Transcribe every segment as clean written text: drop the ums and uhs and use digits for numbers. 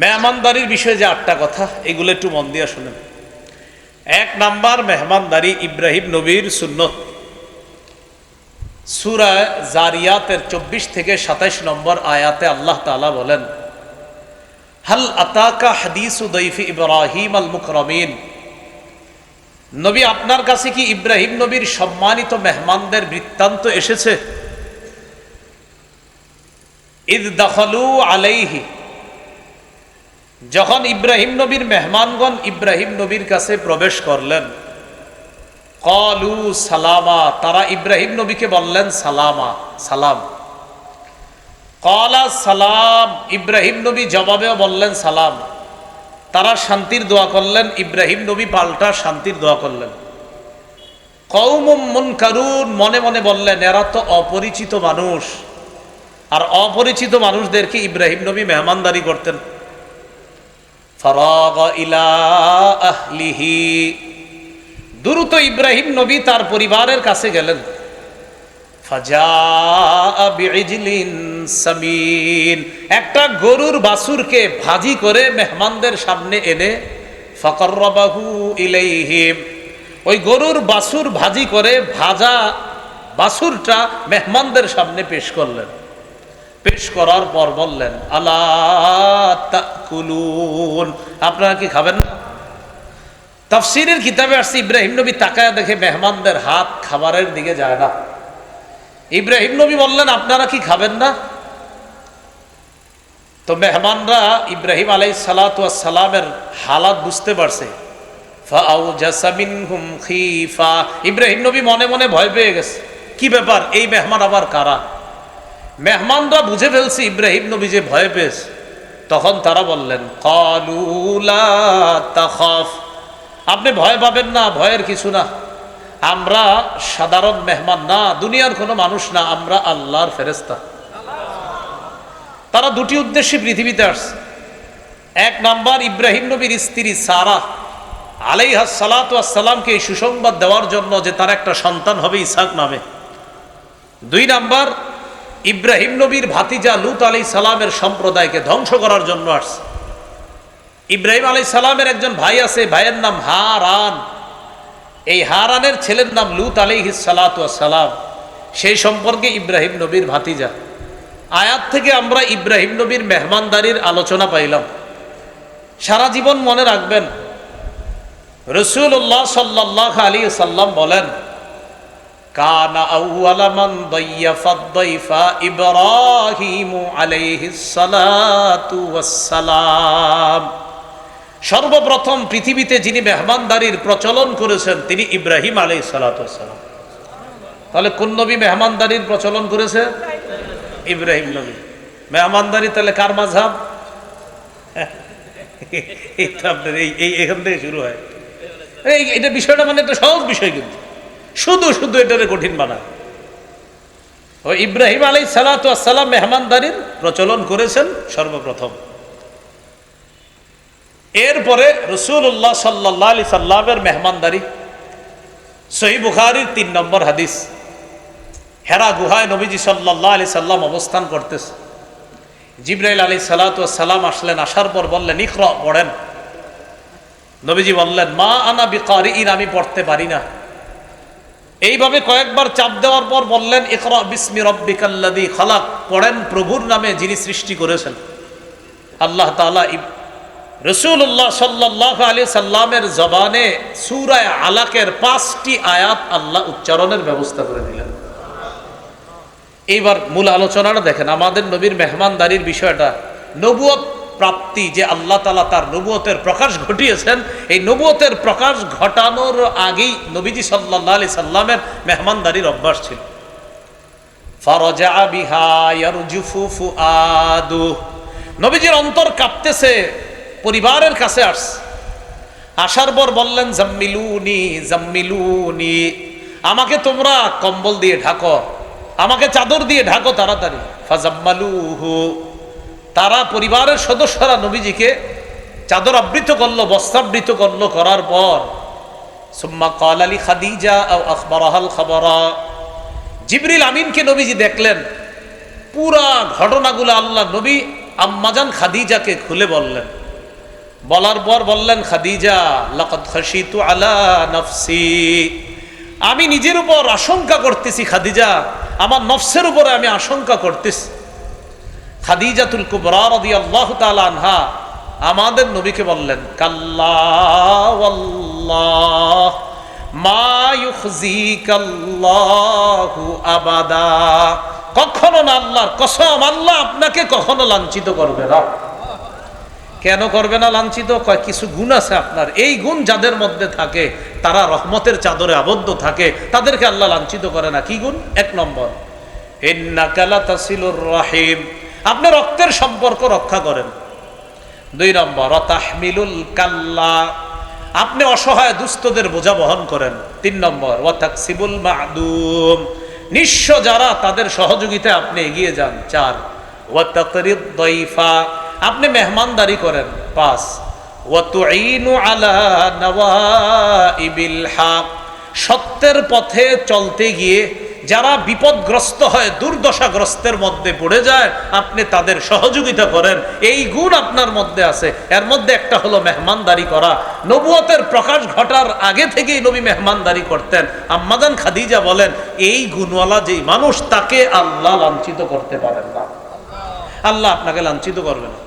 মেহমানদারির বিষয়ে যে 8টা কথা, এগুলো একটু মন দিয়ে শুনেন। 1 নাম্বার, মেহমানদারি ইব্রাহিম নবীর সুন্নত। সূরা জারিয়াতের 24 থেকে 27 নম্বর আয়াতে আল্লাহ তাআলা বলেন, হাল আতাকা হাদিসু দাইফি ইব্রাহিম আল মুকরামিন। নবী, আপনার কাছে কি ইব্রাহিম নবীর সম্মানিত মেহমানদের বৃত্তান্ত এসেছে? ইদ দাখালু আলাইহি, যখন ইব্রাহিম নবীর মেহমানগণ ইব্রাহিম নবীর কাছে প্রবেশ করলেন। ক্বালু সালামা, তারা ইব্রাহিম নবীকে বললেন সালামা, সালাম। ক্বালা সালাম, ইব্রাহিম নবী জবাবেও বললেন সালাম। তারা শান্তির দোয়া করলেন, ইব্রাহিম নবী পাল্টা শান্তির দোয়া করলেন। কওমুম মুনকারুন, মনে মনে বললেন এরা তো অপরিচিত মানুষ। আর অপরিচিত মানুষদেরকে ইব্রাহিম নবী মেহমানদারি করতেন। ফারাগ ইলা আহলিহি, দ্রুত ইব্রাহিম নবী তার পরিবারের কাছে গেলেন। ফাজা বিইজলিন সামিন, একটা গরুর বাছুরকে ভাজি করে মেহমানদের সামনে এনে ফাকাররাবাহু ইলাইহিম, ওই গরুর বাছুর ভাজি করে ভাজা বাছুরটা মেহমানদের সামনে পেশ করলেন। পেশ করার পর বললেন, আলা তাকুলুন, আপনারা কি খাবেন না? তাফসীরের কিতাবে আসছে ইব্রাহিম নবী তাকায়া দেখে মেহমানদের হাত খাবারের দিকে যায় না। ইব্রাহিম নবী বললেন, আপনারা কি খাবেন না? তো মেহমানরা ইব্রাহিম আলাইহিস সালাতু ওয়াস সালামের হালাত বুঝতে পারছে। ফাআউজাসা মিনহুম খীফা, ইব্রাহিম নবী মনে মনে ভয় পেয়ে গেছে। কি ব্যাপার, এই মেহমান আবার কারা? মেহমানরা বুঝে ফেলছে ইব্রাহিম নবী যে ভয় পেয়েছে। তখন তারা বললেন, ক্বালু লা তাখাফ, আপনি ভয় পাবেন না, ভয়ের কিছু না। আমরা সাধারণ মেহমান না, দুনিয়ার কোনো মানুষ না, আমরা আল্লাহর ফেরেশতা। তারা দুটি উদ্দেশ্যে পৃথিবীতে আসছে। 1 নাম্বার, ইব্রাহিম নবীর স্ত্রী সারা আলাইহাস সালাতু ওয়াস সালামকে এই সুসংবাদ দেওয়ার জন্য যে তার একটা সন্তান হবে ইসহাক নামে। 2 নাম্বার, ইব্রাহিম নবীর ভাতিজা লূত আলাইহিস সালামের সম্প্রদায়কে ধ্বংস করার জন্য আসছে। ইব্রাহিম আলাইহিস সালামের একজন ভাই আছে, ভাইয়ের নাম হারান। এই হারানের ছেলের নাম লূত আলাইহিস সালাতু ওয়াস সালাম। সেই সম্পর্কে ইব্রাহিম নবীর ভাতিজা। আয়াত থেকে আমরা ইব্রাহিম নবীর মেহমানদারির আলোচনা পাইলাম। সারা জীবন মনে রাখবেন, রাসূলুল্লাহ সাল্লাল্লাহু আলাইহি ওয়াসাল্লাম বলেন, কানা আউওয়ালা মান দাইয়াফাদ দাইফা ইব্রাহিম আলাইহিস সালাতু ওয়াস সালাম। সর্বপ্রথম পৃথিবীতে যিনি মেহমানদারির প্রচলন করেছেন তিনি ইব্রাহিম আলাইহিস সালাতু ওয়াস সালাম। তাহলে কোন নবী মেহমানদারির প্রচলন করেছে? ইব্রাহিম নবী। মেহমানদারি তাহলে কার মাযহাব? এই তো আপনার এই এখান থেকে শুরু হয়। এটা বিষয়টা মানে একটা সহজ বিষয়, কিন্তু শুধু শুধু এটারে কঠিন বানায়। ওই ইব্রাহিম আলাইহিস সালাতু ওয়াস সালাম মেহমানদারির প্রচলন করেছেন সর্বপ্রথম। এরপরে রাসূলুল্লাহ সাল্লাল্লাহু আলাইহি সাল্লামের মেহমানদারি। সহিহ বুখারীর 3 নম্বর হাদিস। হেরা গুহায় নবীজি সাল্লাল্লাহু আলাইহি সাল্লাম অবস্থান করতেছে। জিবরাইল আলাইহিস সালাতু ওয়াস সালাম আসলেন। আসার পর বললেন, ইকরা, পড়েন। নবীজি বললেন, মা আনা বিকারিইন, আমি পড়তে পারি না। এইভাবে কয়েকবার চাপ দেওয়ার পর বললেন, ইকরা বিসমি রাব্বিকাল্লাযী খালাক, পড়েন প্রভুর নামে যিনি সৃষ্টি করেছেন। আল্লাহ তাআলা রাসূলুল্লাহ সাল্লাল্লাহু আলাইহি সাল্লামের জবানে সূরা আলাকের 5টি আয়াত আল্লাহ উচ্চারণের ব্যবস্থা করে দিলেন। এইবার মূল আলোচনাটা দেখেন। আমাদের নবীর মেহমানদারির বিষয়টা, নবুয়ত প্রাপ্তি, যে আল্লাহ তাআলা তার নবুয়তের প্রকাশ ঘটিয়েছেন, এই নবুয়তের প্রকাশ ঘটানোর আগেই নবীজি সাল্লাল্লাহু আলাইহি সাল্লামের মেহমানদারির অভ্যাস ছিল। ফারাজা বিহা ইয়ারজুফু ফুআদু, নবীজির অন্তর কাঁপতেছে, পরিবারের কাছে আসছে। আসার পর বললেন, জাম্মিলুনি জাম্মিলুনি, আমাকে তোমরা কম্বল দিয়ে ঢাকো, আমাকে চাদর দিয়ে ঢাকো তাড়াতাড়ি। ফাজাম্মালুহু, তারা পরিবারের সদস্যরা নবীজিকে চাদর আবৃত করলো, বস্ত্রাবৃত করলো। করার পর সুম্মা ক্বালা লি খাদিজা আও আখবারাহাল খাবারা, জিবরিল আমিনকে নবীজি দেখলেন। পুরা ঘটনাগুলো আল্লাহ নবী আম্মাজান খাদিজাকে খুলে বললেন। বলার পর বললেন, খাদিজা লাকাদ খাশিতু আলা নাফসি, আমি নিজের উপর আশঙ্কা করতেছি খাদিজা, আমার নফসের উপরে আমি আশঙ্কা করতেছি। খাদিজাতুল কুবরা রাদিয়াল্লাহু তাআলা আনহা আমাদের নবীকে বললেন, কাল্লা ওয়াল্লাহ মা ইউখজিকাল্লাহু আবাদা, কখনো না, আল্লাহর কসম, আল্লাহ আপনাকে কখনো লাঞ্ছিত করবে না। কেন করবে না লাঞ্ছিত? কয় কিছু গুণ আছে আপনার, এই গুণ যাদের মধ্যে থাকে তারা রহমতের চাদরে আবদ্ধ থাকে, তাদেরকে আল্লাহ লাঞ্ছিত করে না। কি গুণ? এক নম্বর, ইন্নাকা লাতাসিলুর রাহিম, আপনি রক্তের সম্পর্ক রক্ষা করেন। দুই নম্বর, তাহমিলুল কাল্লা, আপনি অসহায় দুস্থদের বোঝা বহন করেন। তিন নম্বর, ওয়া তাকসিবুল মা'দুম, নিঃস্ব যারা তাদের সহযোগিতায় আপনি এগিয়ে যান। চার, ওয়া তাকরিদ দাইফা, আপনি মেহমানদারি করেন। পাঁচ, ওয়া তুঈনু আলা নওয়াইবিল হক, সত্যের পথে চলতে গিয়ে যারা বিপদগ্রস্ত হয়, দুর্দশাগ্রস্তের মধ্যে পড়ে যায়, আপনি তাদের সহযোগিতা করেন। এই গুণ আপনার মধ্যে আছে। এর মধ্যে একটা হলো মেহমানদারি করা। নবুয়তের প্রকাশ ঘটার আগে থেকেই নবী মেহমানদারি করতেন। আম্মাজান খাদিজা বলেন, এই গুণওয়ালা যেই মানুষ, তাকে আল্লাহ লাঞ্ছিত করতে পারেন না, আল্লাহ আপনাকে লাঞ্ছিত করবে না।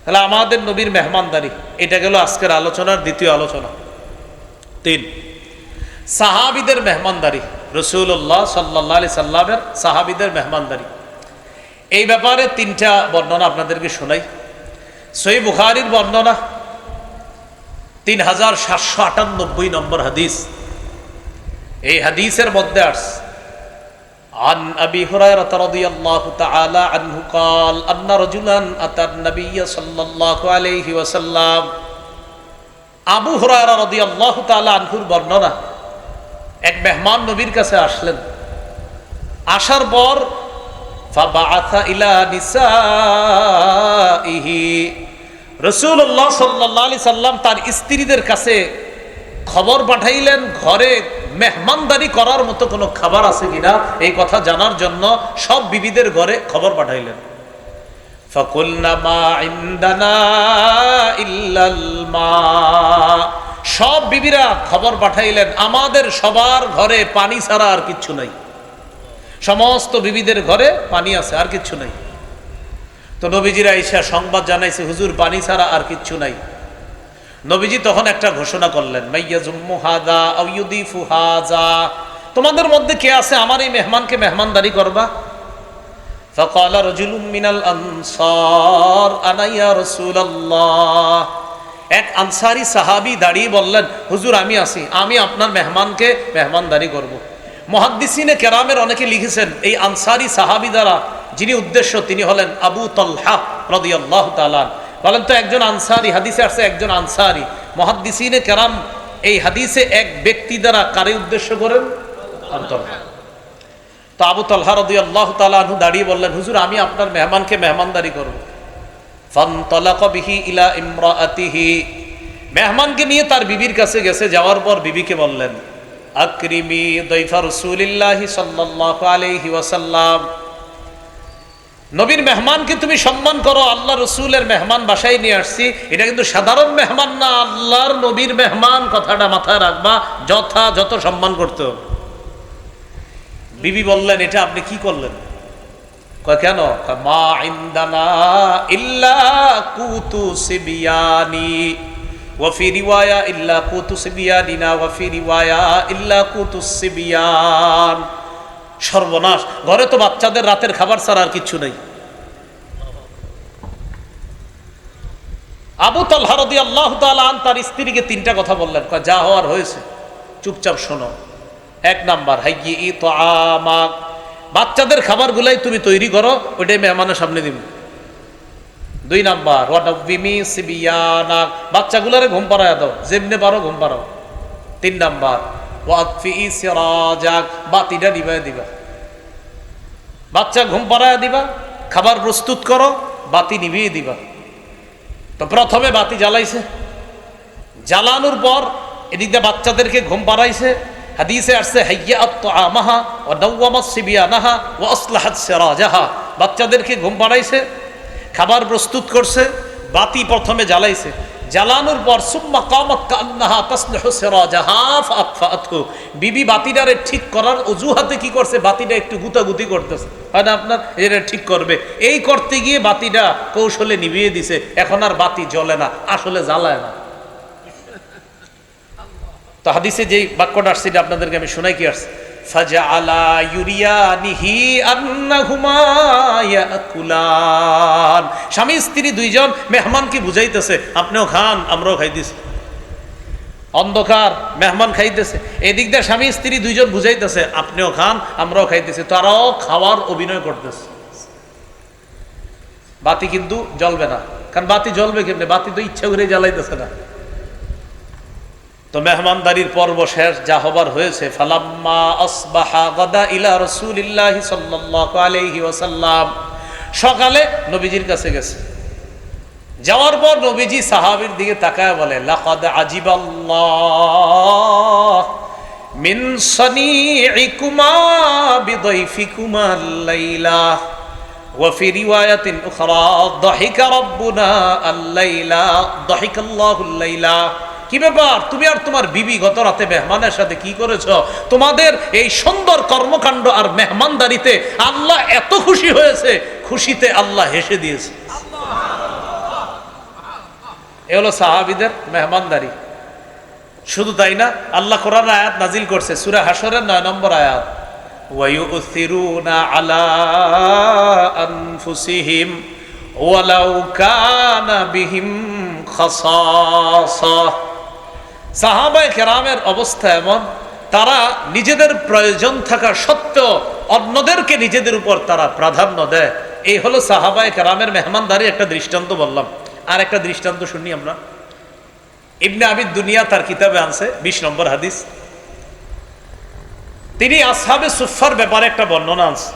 তাহলে আমাদের নবীর মেহমানদারি, এটা গেল আজকের আলোচনার দ্বিতীয় আলোচনা। তিন, সাহাবীদের মেহমানদারি, রাসূলুল্লাহ সাল্লাল্লাহু আলাইহি সাল্লামের সাহাবীদের মেহমানদারি। এই ব্যাপারে তিনটা বর্ণনা আপনাদেরকে শোনাই। সহিহ বুখারীর বর্ণনা 3798 নম্বর হাদিস। এই হাদিসের মধ্যে আসছে, عن أبي هريرة رضي الله تعالى عنه قال أن رجلا أتى النبي صلى الله عليه وسلم, আবু হুরায়রা রাদিয়াল্লাহু তাআলা আনহুর বর্ণনা, এক মেহমান নবীর কাছে আসলেন। আসার পর ফাবাআথা ইলা নিসাইহি, রাসূলুল্লাহ সাল্লাল্লাহু আলাইহি সাল্লাম তার স্ত্রীদের কাছে খবর পাঠাইলেন, ঘরে মেহমানদারি করার মতো কোনো খাবার আছে কিনা এই কথা জানার জন্য সব বিবিদের ঘরে খবর পাঠাইলেন। ফাকুলনা মা ইনদানা ইল্লাল মা, সব বিবিরা খবর পাঠাইলেন, আমাদের সবার ঘরে পানি ছাড়া আর কিচ্ছু নাই। সমস্ত বিবিদের ঘরে পানি আছে, আর কিচ্ছু নাই। তো নবীজিরা এসে সংবাদ জানাইছে, হুজুর পানি ছাড়া আর কিচ্ছু নাই। নবীজি তখন একটা ঘোষণা করলেন, মাইয়াজুম্মু হাযা আও ইউদিফু হাযা, তোমাদের মধ্যে কে আছে আমার এই মেহমানকে মেহমানদারি করবা? ফাকালা রাজুলুম মিনাল আনসার আনা ইয়া রাসূলুল্লাহ, এক আনসারী সাহাবী দাঁড়িয়ে বললেন, হুজুর আমি আছি, আমি আপনার মেহমানকে মেহমানদারি করব। মুহাদ্দিসিনে কেরামের অনেকে লিখেছেন, এই আনসারী সাহাবী দ্বারা যিনি উদ্দেশ্য তিনি হলেন আবু তালহা রাদিয়াল্লাহু তাআলা। বলেন তো একজন আনসারী, হাদিসে আসছে একজন আনসারী। মুহাদ্দিসিনে কেরাম এই হাদিসে এক ব্যক্তি দ্বারা কারে উদ্দেশ্য করেন? আবু তালহা। তো আবু তালহা রাদিয়াল্লাহু তাআলা আনহু দাঁড়িয়ে বললেন, হুজুর আমি আপনার মেহমানকে মেহমানদারি করব। ফানতালাকা বিহি ইলা ইমরাআতিহি, মেহমানকে নিয়ে তার বিবির কাছে গেছে। যাওয়ার পর বিবিকে বললেন, আকরিমি দাইফা রাসূলিল্লাহি সাল্লাল্লাহু আলাইহি ওয়াসাল্লাম, নবীর মেহমানকে তুমি সম্মান করো, আল্লাহ রসুলের মেহমান বাসায় নিয়ে আসছি, এটা কিন্তু সাধারণ মেহমান না, আল্লাহর নবীর মেহমান, কথাটা মাথায় রাখবা, যথাযথ সম্মান করতে হবে। বিবি বললেন, এটা আপনি কি করলেন? কয় কেন? মা ইনদানা ইল্লা কুতু সিবিয়ানি ওয়া ফি রিওয়ায়া ইল্লা কুতু সিবিয়ানিনা ওয়া ফি রিওয়ায়া ইল্লা কুতু সিবিয়ান। সর্বনাশ, ঘরে তো বাচ্চাদের রাতের খাবার ছাড়া আর কিচ্ছু নেই। আবু তালহা রাদিয়াল্লাহু তাআলা আন তার স্ত্রীকে তিনটা কথা বললেন, কয় যা হওয়ার হয়েছে, চুপচাপ শোনো। এক নাম্বার, হাইয়্যি তাআমাক, বাচ্চাদের খাবারগুলাই তুমি তৈরি করো, ওইটাই মেহমানের সামনে দিব। দুই নাম্বার, ওয়ানাব্বিমি সিবিয়ানাক, বাচ্চাগুলারে ঘুম পাড়ায় দাও, যেমনে পারো ঘুম পাড়াও। তিন নাম্বার, ওয়াতফি সিরাজাক, বাতিটা নিভায় দিবা। বাচ্চা ঘুম পাড়ায় দিবা, খাবার প্রস্তুত করো, বাতি নিভিয়ে দিবা। তো প্রথমে বাতি জ্বালাইছে, জ্বালানোর পর এদিক দিয়ে বাচ্চাদেরকে ঘুম পাড়াইছে। হাদিসে আসছে, হাইয়াত তাআমাহা ওয়া নাওয়ামাস সিবিয়ানাহা ওয়া আসলাহাত সিরাজাহা, বাচ্চাদেরকে ঘুম পাড়াইছে, খাবার প্রস্তুত করছে, বাতি প্রথমে জ্বালাইছে, জ্বালানোর পর সুম্মা কামাত কান্নাহা তাসলিহু সিরাজাহা ফাআতফাআতহু, বিবি বাতিটারে ঠিক করার অজুহাতে কি করছে, বাতিটা একটু গুতাগুতি করতেছে, হয় না আপনার, এটা ঠিক করবে, এই করতে গিয়ে বাতিটা কৌশলে নিভিয়ে দিছে, এখন আর বাতি জ্বলে না, আসলে জ্বালায় না। তো হাদিসে যেই বাক্যটা আসছে এটা আপনাদেরকে আমি শোনাই কি আসছে, ফাজআলা ইউরিয়ানিহি আন্নাহুমা ইয়াকুলান, স্বামী স্ত্রী দুইজন মেহমানকে বুঝাইতেছে আপনিও খান আমরাও খাইতেছি, অন্ধকার মেহমান খাইতেছে, এদিক দিয়ে স্বামী স্ত্রী দুইজন বুঝাইতেছে আপনিও খান আমরাও খাইতেছি, তারাও খাওয়ার অভিনয় করতেছে। বাতি কিন্তু জ্বলবে না, কারণ বাতি জ্বলবে কেমনে, বাতি তো ইচ্ছা করে জ্বালাইতেছে না। তো মেহমানদারির পর্ব শেষ, যা হবার হয়েছে। ফালাম্মা আসবাহা গাদা ইলা রাসূলিল্লাহি সাল্লাল্লাহু আলাইহি ওয়াসাল্লাম, সকালে নবীজির কাছে গেছে, যাওয়ার পর নবীজি সাহাবীর দিকে তাকায় বলে লাকাদ আজিবাল্লাহ মিন সানিইকুমা বিদাইফিকুমা আল-লাইলা ওয়া ফি রিওয়ায়াতিন উখরা দাহিকা রাব্বুনা আল-লাইলা দাহিকাল্লাহু আল-লাইলা। কি ব্যাপার, তুমি আর তোমার বিবি গত রাতে মেহমানের সাথে কি করেছো? তোমাদের এই সুন্দর কর্মকাণ্ড আর মেহমানদারিতে আল্লাহ এত খুশি হয়েছে, খুশিতে আল্লাহ হেসে দিয়েছে। এ হলো সাহাবীদের মেহমানদারি। শুধু তাই না, আল্লাহ কোরআন আয়াত নাজিল করছে সূরা হাশরের 9 নম্বর আয়াত, ওয়ায়ুসিরুনা আলা আনফুসিহিম ওয়ালাউ কানা বিহিম খাসাসা। সাহাবায়ে কেরামের অবস্থা এমন, তারা নিজেদের প্রয়োজন থাকা সত্ত্বেও অন্যদেরকে নিজেদের উপর তারা প্রাধান্য দেয়। এই হলো সাহাবায়ে কেরামের মেহমানদারি একটা দৃষ্টান্ত বললাম। আর একটা দৃষ্টান্ত শুনি আমরা, ইবনে আবিদ দুনিয়া তার কিতাবে আনছে 20 নম্বর হাদিস, তিনি আসহাবে সুফফার ব্যাপারে একটা বর্ণনা আনছে।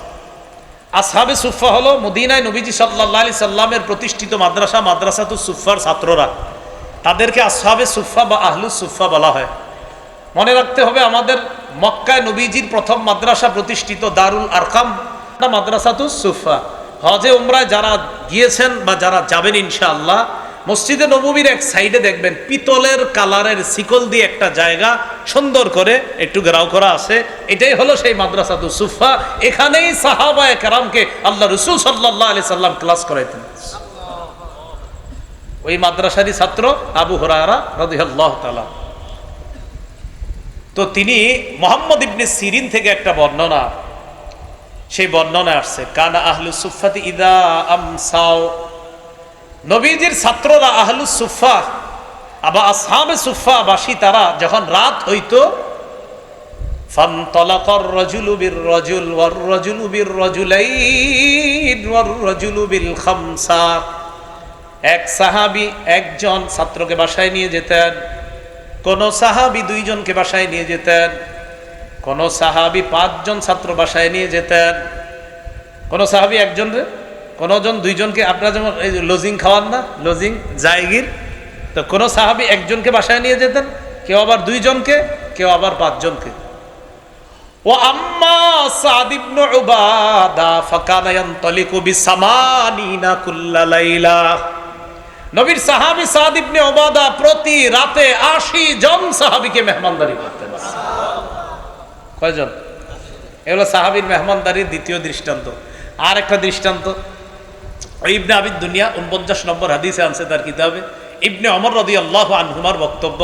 আসহাবে সুফফা হলো মদিনায় নবীজি সাল্লাল্লাহু আলাইহি সাল্লামের প্রতিষ্ঠিত মাদ্রাসা, মাদ্রাসাতুস সুফফার ছাত্ররা, তাদেরকে আসহাবে সুফফা বা আহলুস সুফফা বলা হয়। মনে রাখতে হবে, আমাদের মক্কায় নবীজির প্রথম মাদ্রাসা প্রতিষ্ঠিত দারুল আরকাম মাদ্রাসাতুস সুফফা। হজে উমরায় যারা গিয়েছেন বা যারা যাবেন ইনশাআল্লাহ, মসজিদে নববীর এক সাইডে দেখবেন পিতলের কালারের শিকল দিয়ে একটা জায়গা সুন্দর করে একটু ঘেরাও করা আছে, এটাই হলো সেই মাদ্রাসাতুস সুফফা। এখানেই সাহাবায়ে কেরামকে আল্লাহ রাসূল সাল্লাল্লাহু আলাইহি সাল্লাম ক্লাস করাইতেন। ওই মাদ্রাসারই ছাত্র আবু হুরায়রা রাদিয়াল্লাহু তাআলা। তো তিনি মুহাম্মদ ইবনে সিরিন থেকে একটা বর্ণনা, সেই বর্ণনা আসছে কানা আহলুস সুফফাতি ইদা আমসাও, নবীজির ছাত্ররা আহলুস সুফফা আবা আসহাবে সুফফা বাসী, তারা যখন রাত হইতো ফানতালাকার রাজুলু বির রাজুল ওয়ার রাজুলু বির রাজুলাইন ওয়ার রাজুলু বিল খামসা, এক সাহাবী একজন ছাত্রকে বাসায় নিয়ে যেতেন, কোন সাহাবী দুইজনকে বাসায় নিয়ে যেতেন, কোন সাহাবী 5 জন ছাত্র বাসায় নিয়ে যেতেন, কোন সাহাবী একজন, কোনজন দুইজনকে। আপনারা যেমন এই লজিং খাওয়ান না, লজিং জায়গির, তো কোন সাহাবী একজনকে বাসায় নিয়ে যেতেন, কেউ আবার 2 জনকে, কেউ আবার 5 জনকে। ও আম্মা সাদ ইবনে উবাদা ফাকানা ইয়ানতালিকু বিসামানিনা কুল্লা লাইলা, নবীর সাহাবী সাদ ইবনে উবাদা প্রতি রাতে 80 জন সাহাবীকে মেহমানদারি করতেন। কয়জন? এগুলো সাহাবীর মেহমানদারির দ্বিতীয় দৃষ্টান্ত। আর একটা দৃষ্টান্ত ইবনে আবিদ দুনিয়া 49 নম্বর হাদিসে আনছে তার কিতাবে, ইবনে ওমর রাদিয়াল্লাহু আনহুমার বক্তব্য,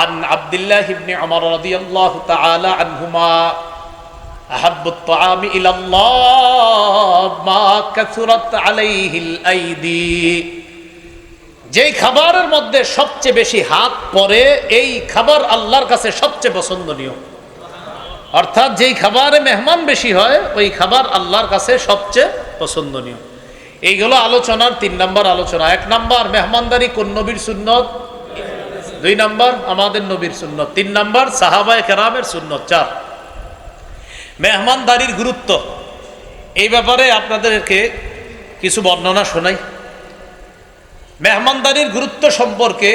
আন আব্দুল্লাহ ইবনে ওমর রাদিয়াল্লাহু তাআলা আনহুমা আহাব্বুত তাআমি ইলাল্লাহ মা কাসুরাত আলাইহিল আইদি, যেই খাবারের মধ্যে সবচেয়ে বেশি হাত পড়ে এই খাবার আল্লাহর কাছে সবচেয়ে পছন্দনীয়। অর্থাৎ যেই খাবারে মেহমান বেশি হয় ওই খাবার আল্লাহর কাছে সবচেয়ে পছন্দনীয়। এইগুলো আলোচনার 3 নম্বর আলোচনা। 1 নম্বর মেহমানদারি কোন নবীর সুন্নত, 2 নম্বর আমাদের নবীর সুন্নত, 3 নম্বর সাহাবায়ে কেরামের সুন্নত। 4 মেহমানদারির গুরুত্ব। এই ব্যাপারে আপনাদেরকে কিছু বর্ণনা শোনাই। মেহমানদারির গুরুত্ব সম্পর্কে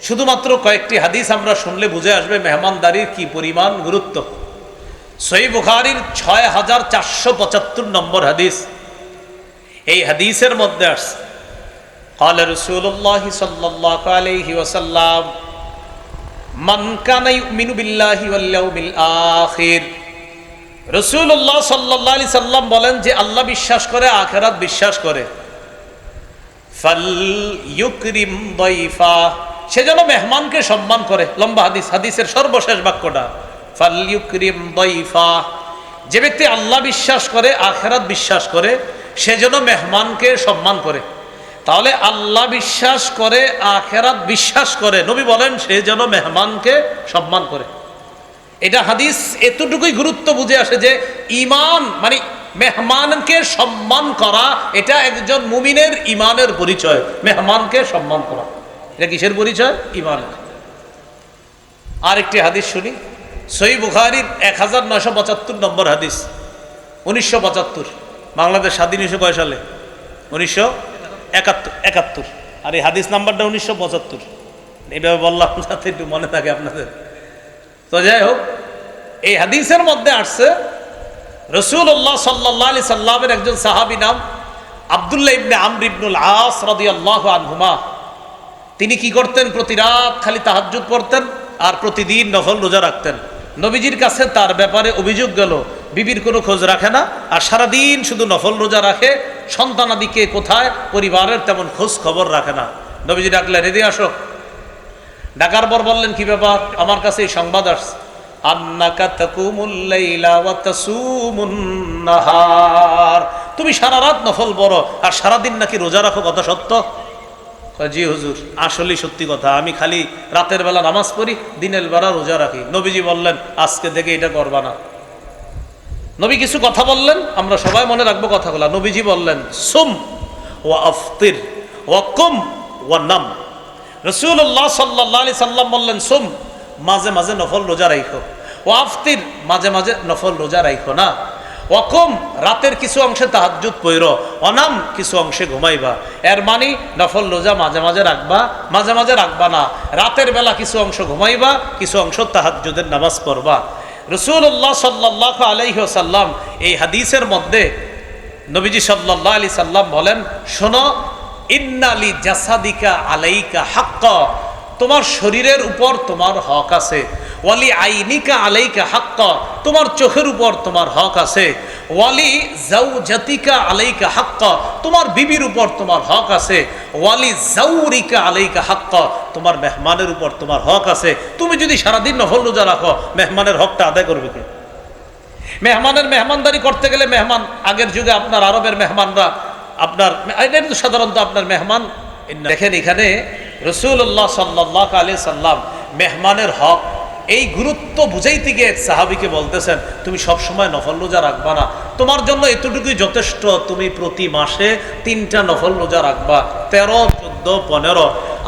শুধুমাত্র কয়েকটি হাদিস আমরা শুনলে বুঝে আসবে মেহমানদারির কি পরিমাণ গুরুত্ব। সহিহ বুখারীর 6475 নম্বর হাদিস, এই হাদিসের মধ্যে আসছে قال رسول الله صلى الله عليه وسلم من كان يؤمن بالله واليوم الآخر রাসূলুল্লাহ সাল্লাল্লাহু আলাইহি সাল্লাম বলেন যে আল্লাহ বিশ্বাস করে আখিরাত বিশ্বাস করে ফাল ইউকরিম দাইফা সে যেন মেহমানকে সম্মান করে। লম্বা হাদিস, হাদিসের সর্বশেষ বাক্যটা ফাল ইউকরিম দাইফা। যে ব্যক্তি আল্লাহ বিশ্বাস করে আখিরাত বিশ্বাস করে সে যেন মেহমানকে সম্মান করে। তাহলে আল্লাহ বিশ্বাস করে আখিরাত বিশ্বাস করে, নবী বলেন সে যেন মেহমানকে সম্মান করে। এটা হাদিস এতটুকুই গুরুত্ব বুঝে আসে যে ঈমান মানে মেহমানকে সম্মান করা, এটা একজন মুমিনের ঈমানের পরিচয়। মেহমানকে সম্মান করা এটা কিসের পরিচয়? ঈমানের। আরেকটি হাদিস শুনি, সহিহ বুখারীর 1975 নম্বর হাদিস, 1975। বাংলাদেশ স্বাধীন হয়েছে কয় সালে? 1971। আর এই হাদিস নাম্বারটা 1975। এইভাবে বললাম যাতে একটু মনে থাকে আপনাদের। তো যাই হোক, এই হাদিসের মধ্যে আসছে রাসূলুল্লাহ সাল্লাল্লাহু আলাইহি সাল্লামের একজন সাহাবী নাম আব্দুল্লাহ ইবনে আমর ইবনুল আস রাদিয়াল্লাহু আনহুমা। তিনি কি করতেন? প্রতি রাত খালি তাহাজ্জুদ পড়তেন আর প্রতিদিন নফল রোজা রাখতেন। নবীজির কাছে তার ব্যাপারে অভিযোগ গেল, বিবির কোনো খোঁজ রাখে না আর সারাদিন শুধু নফল রোজা রাখে, সন্তানাদিকে কোথায়, পরিবারের তেমন খোঁজ খবর রাখে না। নবীজি ডাকলেন, এদিকে আসো। ডাকার পর বললেন, কি ব্যাপার? আমার কাছে এই সংবাদ আসছে, আন্নাকা তাকুমুল লাইলা ওয়া তাসুমুন নাহার, তুমি সারা রাত নফল পড়ো আর সারাদিন নাকি রোজা রাখো, কথা সত্য? জি হুজুর, আসলেই সত্যি কথা, আমি খালি রাতের বেলা নামাজ পড়ি, দিনের বেলা রোজা রাখি। নবীজি বললেন, আজকে থেকে এটা করবা না। নবী কিছু কথা বললেন, আমরা সবাই মনে রাখবো কথাগুলো। নবীজি বললেন, সুম ওয়া আফতির ওয়া কুম ওয়া নাম। রাসূলুল্লাহ সাল্লাল্লাহু আলাইহি সাল্লাম বললেন, সুম মাঝে মাঝে নফল রোজা রাখো, ওয়া আফতির মাঝে মাঝে নফল রোজা রাখো না, ওয়া কুম রাতের কিছু অংশে তাহাজ্জুদ পড়ো, অনাম কিছু অংশে ঘুমাইবা। এর মানে নফল রোজা মাঝে মাঝে রাখবা, মাঝে মাঝে রাখবা না। রাতের বেলা কিছু অংশ ঘুমাইবা, কিছু অংশ তাহাজ্জুদের নামাজ পড়বা। রাসূলুল্লাহ সাল্লাল্লাহু আলাইহি ওয়াসাল্লাম এই হাদিসের মধ্যে নবীজি সাল্লাল্লাহু আলাইহি সাল্লাম বলেন, শোনো, ইন্নালি জাসাদিকা আলাইকা হাক্কা, তোমার শরীরের উপর তোমার হক আছে। ওয়ালি আইনিকা আলাইকা হাক্কা, তোমার চোখের উপর তোমার হক আছে। ওয়ালি জাওজাতিকা আলাইকা হাক্কা, তোমার বিবির উপর তোমার হক আছে। ওয়ালি জাউরিকা আলাইকা হাক্কা, তোমার মেহমানের উপর তোমার হক আছে। তুমি যদি সারাদিন নফল রোজা রাখো, মেহমানের হকটা আদায় করবে কে? মেহমানের মেহমানদারি করতে গেলে, মেহমান আগের যুগে আপনার আরবের মেহমানরা আপনার সাধারণত আপনার মেহমান দেখেন, এখানে রাসূলুল্লাহ সাল্লাল্লাহু আলাইহি সাল্লাম মেহমানের হক এই গুরুত্ব বুঝাইতে গিয়ে এক সাহাবীকে বলতেছেন, তুমি সব সময় নফল রোজা রাখবা না, তোমার জন্য এতটুকুই যথেষ্ট, তুমি প্রতি মাসে 3টা নফল রোজা রাখবা, 13, 14, 15।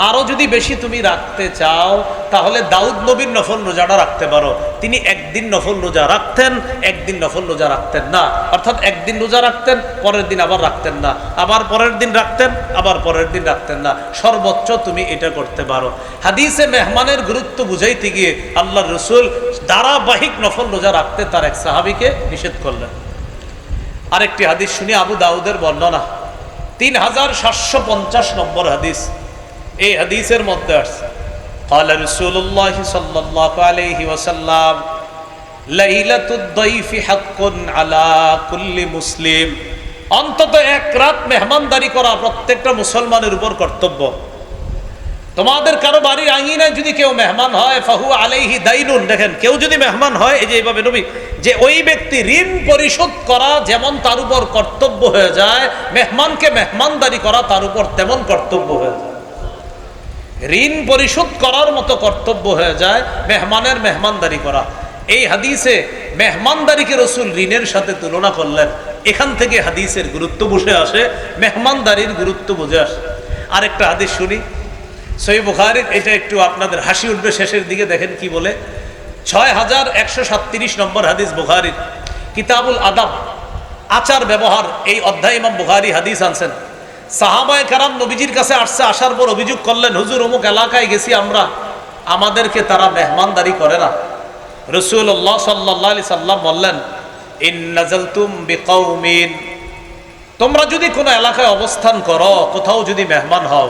আরো যদি বেশি তুমি রাখতে চাও তাহলে দাউদ নবীর নফল রোজাটা রাখতে পারো। তিনি একদিন নফল রোজা রাখতেন, একদিন নফল রোজা রাখতেন না। অর্থাৎ একদিন রোজা রাখতেন, পরের দিন আবার রাখতেন না, আবার পরের দিন রাখতেন, আবার পরের দিন রাখতেন না। সর্বোচ্চ তুমি এটা করতে পারো। হাদিসে মেহমানের গুরুত্ব বুঝাইতে গিয়ে আল্লাহর রাসূল ধারাবাহিক নফল রোজা রাখতে তার এক সাহাবীকে নিষেধ করলেন। আরেকটি হাদিস শুনি, আবু দাউদের বর্ণনা, 3750 নম্বর হাদিস। এই হাদিসের মধ্যে আসছে, قال رسول الله صلى الله عليه وسلم ليلة الضيف حق على كل مسلم, অন্তত এক রাত মেহমানদারি করা প্রত্যেকটা মুসলমানের উপর কর্তব্য। তোমাদের কারো বাড়ির আঙিনায় যদি কেউ মেহমান হয়, ফাহু আলাইহি দাইনুন, দেখেন কেউ যদি মেহমান হয়, এই যে এইভাবে নবী যে ওই ব্যক্তি ঋণ পরিশোধ করা যেমন তার উপর কর্তব্য হয়ে যায়, মেহমানকে মেহমানদারি করা তার উপর তেমন কর্তব্য হয়ে যায়। ঋণ পরিশোধ করার মতো কর্তব্য হয়ে যায় মেহমানের মেহমানদারি করা। এই হাদিসে মেহমানদারিকে রাসূল ঋণের সাথে তুলনা করলেন। এখান থেকে হাদিসের গুরুত্ব বুঝে আসে, মেহমানদারির গুরুত্ব বুঝে আসে। আরেকটা হাদিস শুনি, সহিহ বুখারীর, এটা একটু আপনাদের হাসি উঠবে শেষের দিকে, দেখেন কি বলে। 6137 নম্বর হাদিস বুখারীর, কিতাবুল আদাব, আচার ব্যবহার, এই অধ্যায় ইমাম বুখারী হাদিস আনছেন। সাহাবায়ে কেরাম নবীজির কাছে আসছে, আসার পর অভিযোগ করলেন, হুজুর অমুক এলাকায় গেছি আমরা, আমাদেরকে তারা মেহমানদারি করে না। রাসূলুল্লাহ সাল্লাল্লাহু আলাইহি সাল্লাম বললেন, ইন নাযালতুম বিকাউমিন, তোমরা যদি কোনো এলাকায় অবস্থান করো, কোথাও যদি মেহমান হও,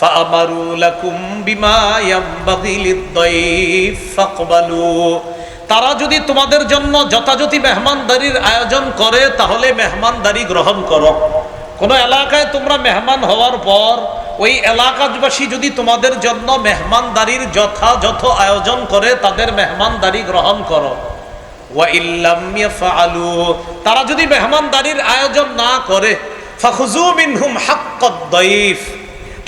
ফাআমারু লাকুম বিমা ইয়ামবাগি লিদ-দাইফ ফাকবালু, তারা যদি তোমাদের জন্য যথাযথ মেহমানদারির আয়োজন করে তাহলে মেহমানদারি গ্রহণ করো। কোনো এলাকায় তোমরা মেহমান হওয়ার পর ওই এলাকাবাসী যদি তোমাদের জন্য মেহমানদারির যথাযথ আয়োজন করে তাদের মেহমানদারি গ্রহণ করো। ওয়া ইল্লাম ইয়াফআলু, তারা যদি মেহমানদারির আয়োজন না করে, ফাখুযু মিনহুম হাক্কাদ-দাইফ,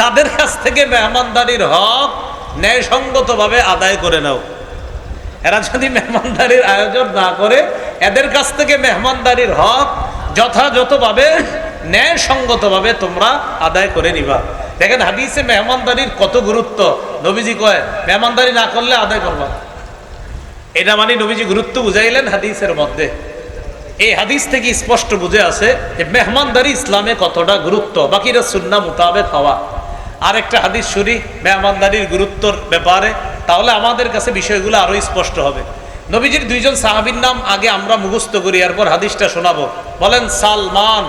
তাদের কাছ থেকে মেহমানদারির হক ন্যায়সঙ্গতভাবে আদায় করে নাও। এরা যদি মেহমানদারির আয়োজন না করে, এদের কাছ থেকে মেহমানদারির হক যথাযথভাবে ন্যায়সঙ্গতভাবে তোমরা আদায় করে নিবা। দেখেন হাদিসে মেহমানদারির কত গুরুত্ব। নবীজি কয় মেহমানদারি না করলে আদায় করবা, এটা মানে নবীজি গুরুত্ব বুঝাইলেন হাদিসের মধ্যে। এই হাদিস থেকে স্পষ্ট বুঝে আছে যে মেহমানদারি ইসলামে কতটা গুরুত্ব, বাকিরা সুন্নাহ মোতাবেক হওয়া। আর একটা হাদিস শুনি মেহমানদারির গুরুত্বর ব্যাপারে, তাহলে আমাদের কাছে বিষয়গুলো আরো স্পষ্ট হবে। নবীজির দুইজন সাহাবীর নাম আগে আমরা মুখস্থ করি, এরপর হাদিসটা শোনাবো। বলেন সালমান,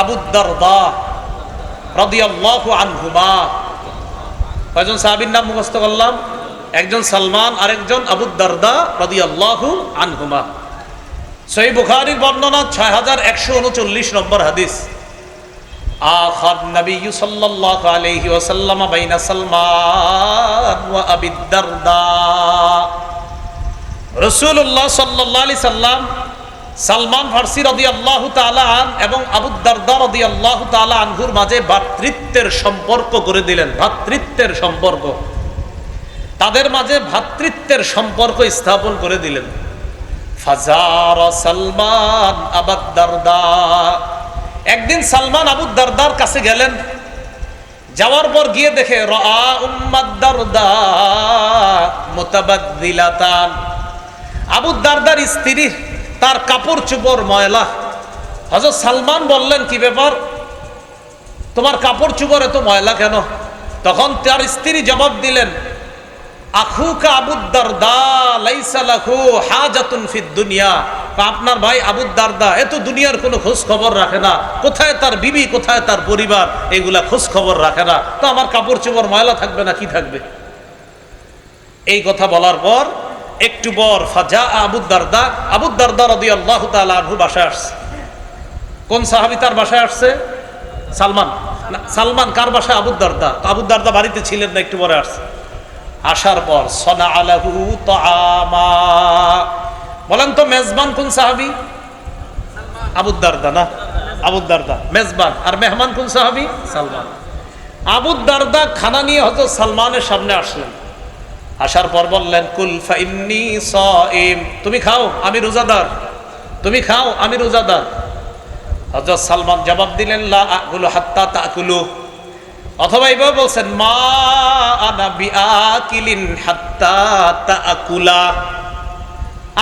আবু দারদা রাদিয়াল্লাহু আনহুমা। কয়জন সাহাবীর নাম মুখস্থ করলাম? একজন সালমান, আরেকজন আবু দারদা রাদিয়াল্লাহু আনহুমা। সহিহ বুখারীর বর্ণনা 6139 নম্বর হাদিস। আখাদ নবী সাল্লাল্লাহু আলাইহি ওয়াসাল্লাম বাইনা সালমান ওয়া আবি দারদা। রাসূলুল্লাহ সাল্লাল্লাহু আলাইহি সাল্লাম সালমান ফারসি রাদিয়াল্লাহু তাআলা আন এবং আবু দারদা রাদিয়াল্লাহু তাআলা আনহুর মাঝে ভ্রাতৃত্বের সম্পর্ক করে দিলেন। ভ্রাতৃত্বের সম্পর্ক, তাদের মাঝে ভ্রাতৃত্বের সম্পর্ক স্থাপন করে দিলেন। ফাজারা সালমান আবু দারদা, একদিন সালমান আবু দারদার কাছে গেলেন। যাওয়ার পর গিয়ে দেখে রাআ উম্মাদ দারদা মুতাবাদদিলাতান, আবু দারদার স্ত্রী তার কাপড় চোপড় ময়লা। হযরত সালমান বললেন কি ব্যাপার, তোমার কাপড় চোপড় এত ময়লা কেন? তখন তার স্ত্রী জবাব দিলেন, আখুকা আবু দারদা লাইসা লাহু হাজাতুন ফিদ দুনিয়া, আপনার ভাই আবু দারদা এত দুনিয়ার কোনো খোঁজ খবর রাখে না, কোথায় তার বিবি কোথায় তার পরিবার এগুলা খোঁজ খবর রাখে না, তো আমার কাপড় চোপড় ময়লা থাকবে না কি থাকবে? এই কথা বলার পর একটু পর ফাজা আবু দারদা রাদিয়াল্লাহু তাআলা আনহু বাসায় আসছে। কোন সাহাবী তার বাসায় আসছে? সালমান। সালমান কার বাসায়? আবু দারদা। তো আবু দারদা বাড়িতে ছিলেন না, একটু পরে আসছে। আসার পর সনা আলাহু তাআমা, বলেন তো মেজবান কোন সাহাবী? আবু দারদা না? আবু দারদা মেজবান, আর মেহমান কোন সাহাবী? সালমান। আবু দারদা খানা নিয়ে হযরত সালমানের সামনে আসলেন। আসার পর বললেন কুল ফাইন্নী সাইম, তুমি খাও আমি রোজাদার, তুমি খাও আমি রোজাদার। হযরত সালমান জবাব দিলেন লা আকুলু হাত্তা তাকুলু, অথবা এইভাবে বলছেন মা আনা বিআকিলিন হাত্তা তাকুলা,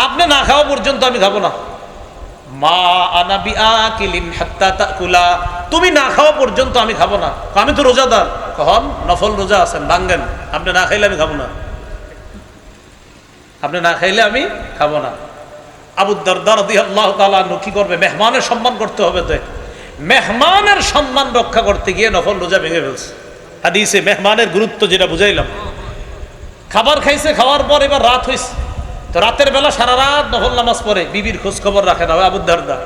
আপনি না খাওয়া পর্যন্ত আমি খাবো না। মা আনা বিআকিলিন হাত্তা তাকুলা, তুমি না খাওয়া পর্যন্ত আমি খাবো না। আমি তো রোজাদার। কখন? নফল রোজা আছেন, ভাঙ্গেন, আপনি না খাইলে আমি খাবো না, আপনি না খাইলে আমি খাবো না। আবু দারদা রাদিয়াল্লাহু তাআলা আনহু কি করবে? মেহমানের সম্মান করতে হবে। তো মেহমানের সম্মান রক্ষা করতে গিয়ে নফল রোজা ভেঙে ফেলছে। হাদিসে মেহমানের গুরুত্ব যেটা বুঝাইলাম। খাবার খাইছে, খাওয়ার পর এবার রাত হয়েছে, তো রাতের বেলা সারা রাত নফল নামাজ পড়ে, বিবির খোঁজ খবর রাখে না আবু দারদা।